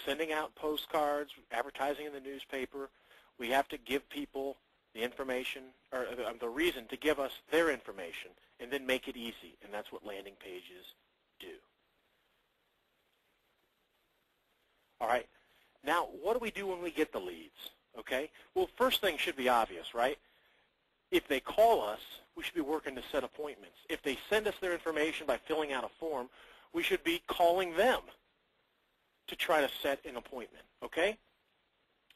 sending out postcards, advertising in the newspaper. We have to give people the information, or the reason to give us their information, and then make it easy, and that's what landing pages do. All right, now what do we do when we get the leads? Okay, well, first thing should be obvious, right? If they call us, we should be working to set appointments. If they send us their information by filling out a form, we should be calling them to try to set an appointment, okay?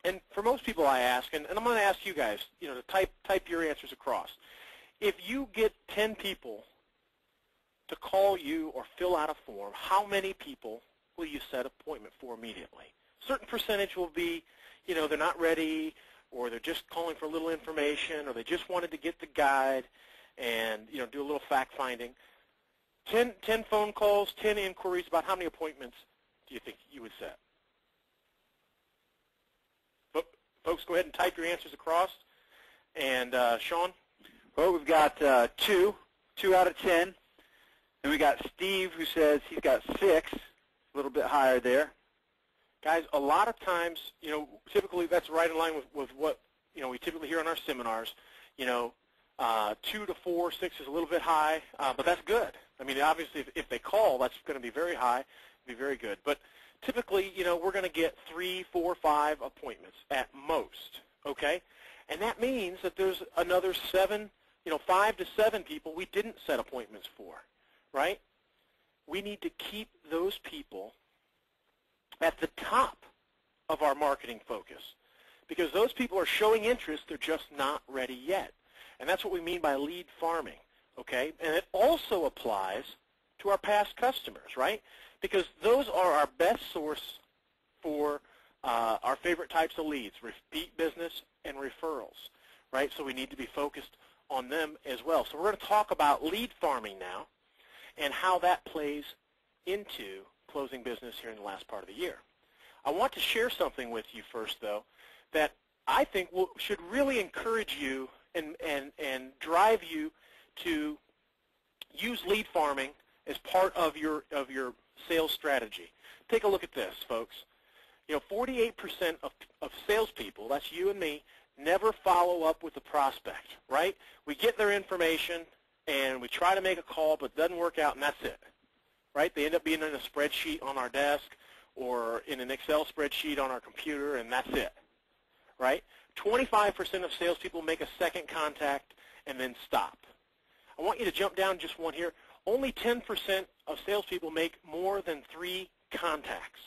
And for most people I ask, and I'm going to ask you guys, to type your answers across. If you get 10 people to call you or fill out a form, how many people will you set appointment for immediately? A certain percentage will be, they're not ready, or they're just calling for a little information, or they just wanted to get the guide and, do a little fact-finding. 10 phone calls, 10 inquiries, about how many appointments do you think you would set? Folks, go ahead and type your answers across. And Sean? Well, we've got 2 out of 10. And we got Steve, who says he's got 6, a little bit higher there. Guys, a lot of times, typically that's right in line with what, we typically hear in our seminars. 2 to 4, 6 is a little bit high, but that's good. I mean, obviously, if they call, that's going to be very high, be very good. But typically, we're going to get 3, 4, 5 appointments at most, okay? And that means that there's another 7, 5 to 7 people we didn't set appointments for, right? We need to keep those people at the top of our marketing focus, because those people are showing interest, they're just not ready yet. And that's what we mean by lead farming, okay? And it also applies to our past customers, right? Because those are our best source for our favorite types of leads, repeat business and referrals, right? So we need to be focused on them as well. So we're going to talk about lead farming now and how that plays into closing business here in the last part of the year. I want to share something with you first, though, that I think should really encourage you and drive you to use lead farming as part of your sales strategy. Take a look at this, folks. 48% of salespeople, that's you and me, never follow up with the prospect, right? We get their information and we try to make a call, but it doesn't work out, and that's it, right? They end up being in a spreadsheet on our desk or in an Excel spreadsheet on our computer, and that's it, right? 25% of salespeople make a second contact and then stop. I want you to jump down just one here. Only 10% of salespeople make more than 3 contacts.